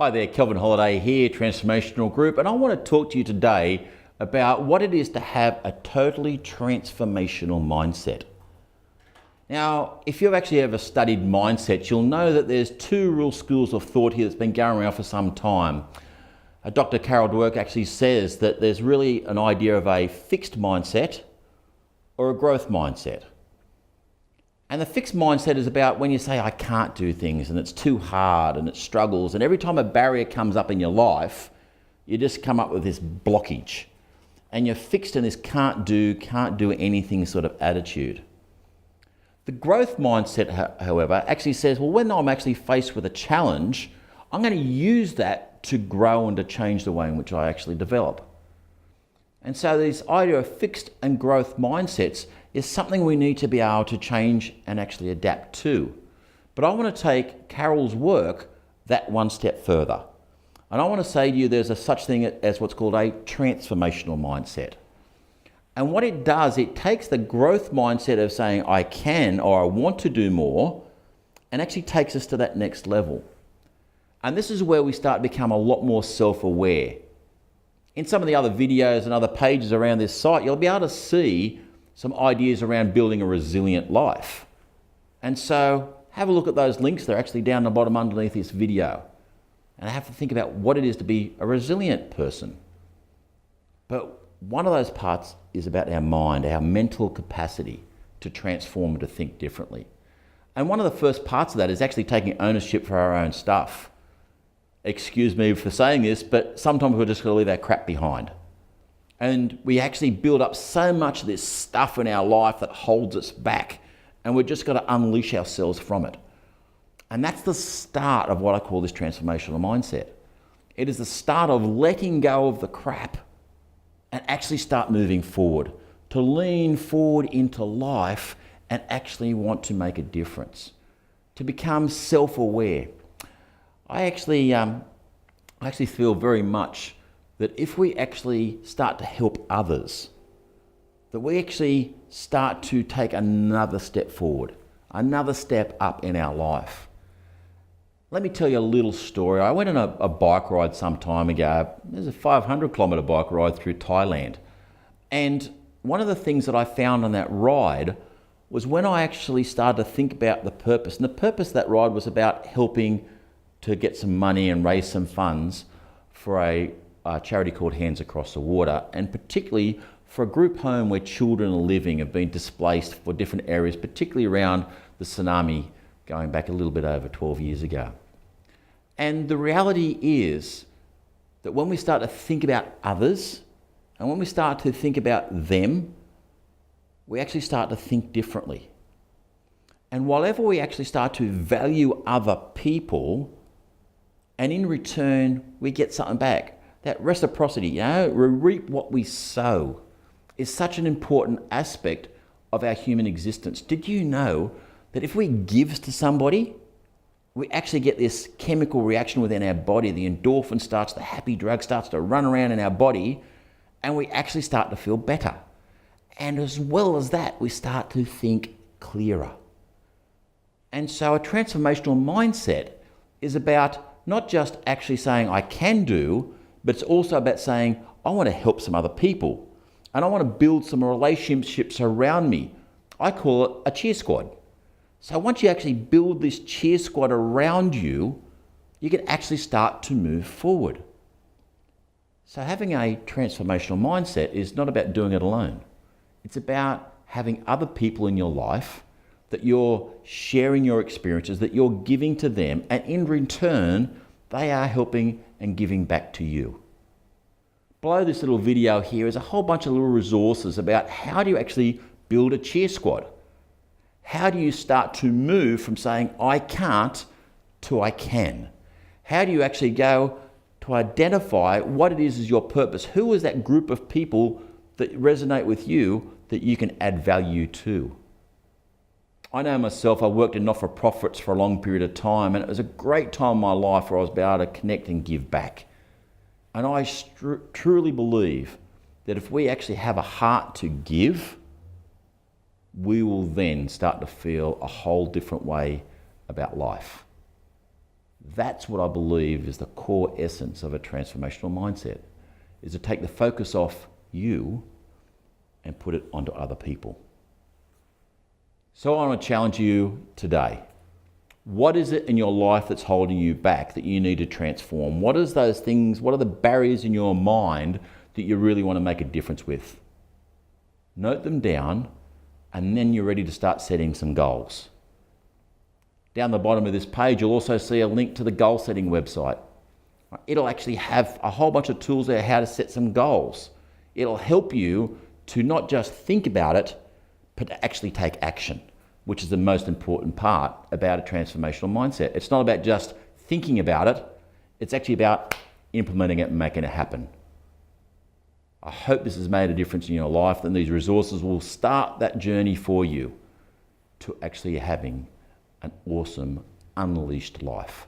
Hi there, Kelvin Holiday here, Transformational Group, and I want to talk to you today about what it is to have a totally transformational mindset. Now, if you've actually ever studied mindsets, you'll know that there's two real schools of thought here that's been going around for some time. Dr. Carol Dweck actually says that there's really an idea of a fixed mindset or a growth mindset. And the fixed mindset is about when you say, I can't do things and it's too hard and it struggles. And every time a barrier comes up in your life, you just come up with this blockage. And you're fixed in this can't do anything sort of attitude. The growth mindset, however, actually says, well, when I'm actually faced with a challenge, I'm going to use that to grow and to change the way in which I actually develop. And so this idea of fixed and growth mindsets is something we need to be able to change and actually adapt to. But I want to take Carol's work that one step further. And I want to say to you there's a such thing as what's called a transformational mindset. And what it does, it takes the growth mindset of saying I can or I want to do more and actually takes us to that next level. And this is where we start to become a lot more self-aware. In some of the other videos and other pages around this site, you'll be able to see some ideas around building a resilient life. And so have a look at those links. They're actually down the bottom underneath this video. And I have to think about what it is to be a resilient person. But one of those parts is about our mind, our mental capacity to transform and to think differently. And one of the first parts of that is actually taking ownership for our own stuff. Excuse me for saying this, but sometimes we're just going to leave our crap behind. And we actually build up so much of this stuff in our life that holds us back, and we're just got to unleash ourselves from it. And that's the start of what I call this transformational mindset. It is the start of letting go of the crap and actually start moving forward, to lean forward into life and actually want to make a difference, to become self-aware. I actually feel very much that if we actually start to help others, that we actually start to take another step forward, another step up in our life. Let me tell you a little story. I went on a bike ride some time ago. There's a 500-kilometre bike ride through Thailand. And one of the things that I found on that ride was when I actually started to think about the purpose. And the purpose of that ride was about helping to get some money and raise some funds for a charity called Hands Across the Water, and particularly for a group home where children are living, have been displaced for different areas, particularly around the tsunami going back a little bit over 12 years ago. And the reality is that when we start to think about others and when we start to think about them, we actually start to think differently. And whenever we actually start to value other people, and in return, we get something back. That reciprocity, we reap what we sow, is such an important aspect of our human existence. Did you know that if we give to somebody, we actually get this chemical reaction within our body, the endorphin starts, the happy drug starts to run around in our body, and we actually start to feel better. And as well as that, we start to think clearer. And so a transformational mindset is about not just actually saying I can do, but it's also about saying I want to help some other people and I want to build some relationships around me. I call it a cheer squad. So once you actually build this cheer squad around you, you can actually start to move forward. So having a transformational mindset is not about doing it alone. It's about having other people in your life that you're sharing your experiences, that you're giving to them, and in return, they are helping and giving back to you. Below this little video here is a whole bunch of little resources about how do you actually build a cheer squad? How do you start to move from saying I can't to I can? How do you actually go to identify what it is your purpose? Who is that group of people that resonate with you that you can add value to? I know myself, I worked in not-for-profits for a long period of time, and it was a great time in my life where I was able to connect and give back. And I truly believe that if we actually have a heart to give, we will then start to feel a whole different way about life. That's what I believe is the core essence of a transformational mindset, is to take the focus off you and put it onto other people. So I want to challenge you today. What is it in your life that's holding you back that you need to transform? What is those things, what are the barriers in your mind that you really want to make a difference with? Note them down, and then you're ready to start setting some goals. Down the bottom of this page, you'll also see a link to the goal setting website. It'll actually have a whole bunch of tools there how to set some goals. It'll help you to not just think about it, but to actually take action, which is the most important part about a transformational mindset. It's not about just thinking about it, it's actually about implementing it and making it happen. I hope this has made a difference in your life, and these resources will start that journey for you to actually having an awesome, unleashed life.